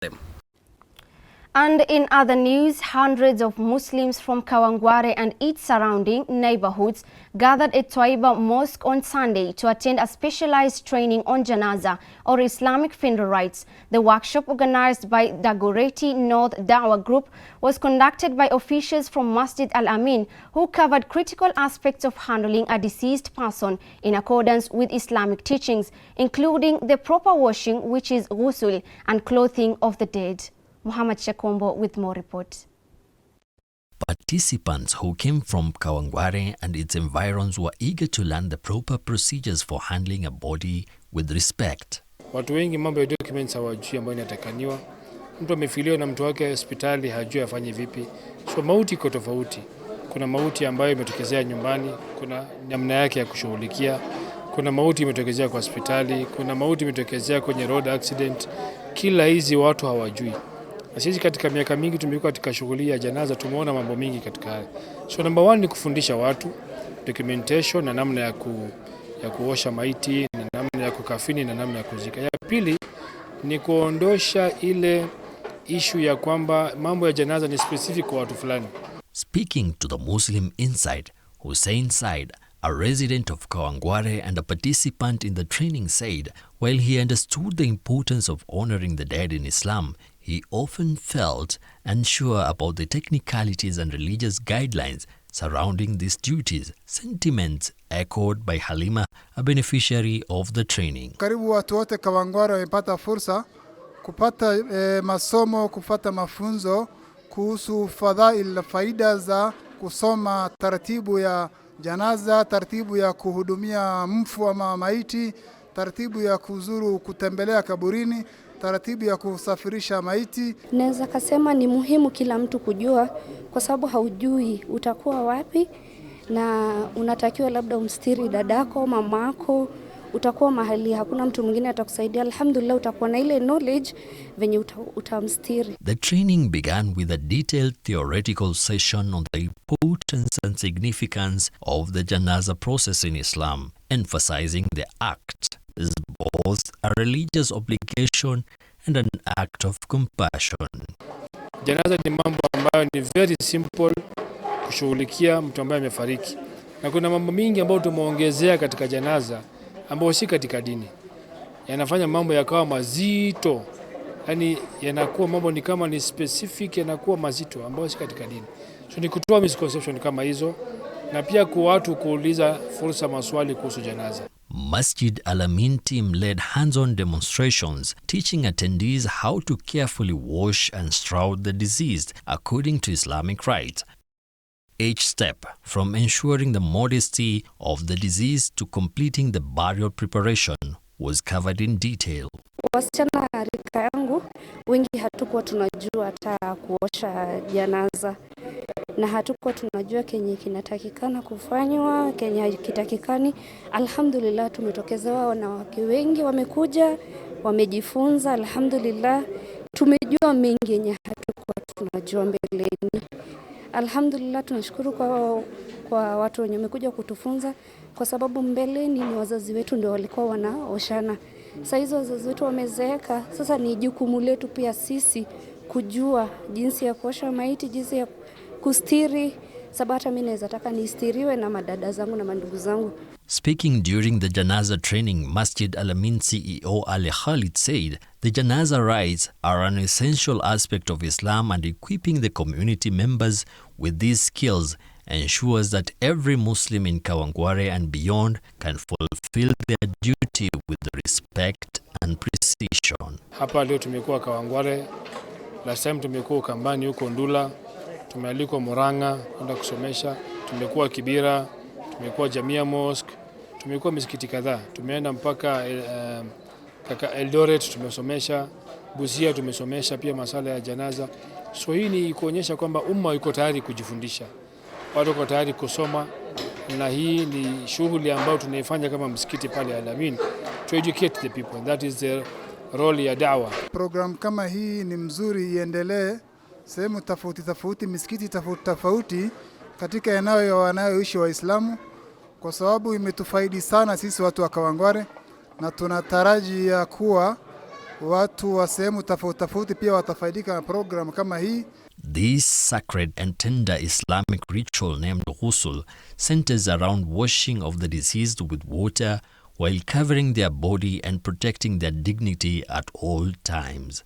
them. And in other news, hundreds of Muslims from Kawangware and its surrounding neighborhoods gathered at Twaiba Mosque on Sunday to attend a specialized training on Janaza or Islamic funeral rites. The workshop, organized by Dagoretti North Daawah Group, was conducted by officials from Masjid Al Ameen, who covered critical aspects of handling a deceased person in accordance with Islamic teachings, including the proper washing, which is Ghusl, and clothing of the dead. Muhammad Shakombo with more report. Participants who came from Kawangware and its environs were eager to learn the proper procedures for handling a body with respect. Watu wengi mambo ya documents hawajui ambayo inatakaniwa. Mtu amefiliwa na mtu wake hospitali hajui afanye vipi. So mauti iko tofauti. Kuna mauti ambayo imetokezea nyumbani, kuna namna yake ya kushughulikia. Kuna mauti imetokezea kwa hospitali, kuna mauti imetokezea kwenye road accident. Kila hizi watu hawajui. Na sisi katika miaka mingi tumekuwa katika shughuli ya janaza, tumeona mambo mingi katika haya. So number one ni kufundisha watu documentation na namna ya kuosha maiti, na namna ya kukafini na namna ya kuzika. Ya pili ni kuondosha ile issue ya kwamba mambo ya janaza ni specific kwa watu fulani. Speaking to the Muslim inside, Hussein Said, a resident of Kawangware and a participant in the training, said while he understood the importance of honoring the dead in Islam, he often felt unsure about the technicalities and religious guidelines surrounding these duties, sentiments echoed by Halima, a beneficiary of the training. Karibu watu wote Kawangware wamepata fursa kupata masomo, kupata mafunzo kuhusu fadhail, faida za kusoma taratibu ya janaza, taratibu ya kuhudumia mfu ama maiti, taratibu ya kuzuru kutembelea kaburini, taratibu ya kusafirisha maiti. Naweza kusema ni muhimu kila mtu kujua, kwa sababu haujui utakuwa wapi, na unatakiwa labda umstiri dadako, mamako, utakuwa mahali hakuna mtu mwingine atakusaidia. Alhamdulillah utakuwa na ile knowledge venye utamstiri. The training began with a detailed theoretical session on the importance and significance of the Janaza process in Islam, emphasizing the act is both a religious obligation and an act of compassion. Janaza ni mambo ambayo ni very simple kushughulikia mtu ambaye amefariki. Na kuna mambo mingi ambayo tumeongezea katika janaza ambayo si katika dini. Yanafanya mambo yakawa mazito. Yaani yanakuwa mambo ni kama ni specific, yanakuwa mazito ambayo si katika dini. So ni kutoa misconception kama hizo, na pia kwa watu kuuliza fursa maswali kuhusu janaza. Masjid Al Ameen team led hands-on demonstrations, teaching attendees how to carefully wash and shroud the deceased according to Islamic rites. Each step, from ensuring the modesty of the deceased to completing the burial preparation, was covered in detail. Wasichana rika yangu wengi hatukuwa tunajua hata kuosha janaza, na hatukuwa tunajua kenye kinatakikana kufanywa, kenye hakitakikani. Alhamdulillah tumetokezewa wanawake wengi wamekuja, wamejifunza. Alhamdulillah tumejua mengi yenye hatukuwa tunajua mbeleni. Alhamdulillah tunashukuru kwa watu wenye wamekuja kutufunza, kwa sababu mbeleni ni wazazi wetu ndio walikuwa wanaoshana. Sasa hizo wazazi wetu wamezeeka, sasa ni jukumu letu pia sisi kujua jinsi ya kuosha maiti, jinsi ya kustiri, sababu hata mimi naweza taka nistiriwe na madada zangu na mandugu zangu. Speaking during the Janaza training, Masjid Al Ameen CEO Ali Khalid said the Janaza rites are an essential aspect of Islam, and equipping the community members with these skills ensures that every Muslim in Kawangware and beyond can fulfill their duty with respect and precision. Hapa leo tumekuwa Kawangware, last time tumekuwa Ukambani huko Ndula, tumealikwa Muranga kwenda kusomesha, tumekuwa Kibira, tumekuwa Jamia Mosque, tumekuwa misikiti kadhaa, tumeenda mpaka Eldoret tumesomesha, Busia tumesomesha pia masala ya janaza. So hii ni kuonyesha kwamba umma yuko tayari kujifundisha, watu wako tayari kusoma, na hii ni shughuli ambayo tunaifanya kama msikiti pale Al Ameen to educate the people, and that is the role ya Daawah. Program kama hii ni mzuri, iendelee sehemu tofauti, misikiti tofauti katika eneo wanayoishi Waislamu, kwa sababu imetufaidi sana sisi watu wa Kawangware, na tunataraji ya kuwa watu wa sehemu tofauti tofauti pia watafaidika na program kama hii. This sacred and tender Islamic ritual named Ghusl centers around washing of the deceased with water while covering their body and protecting their dignity at all times.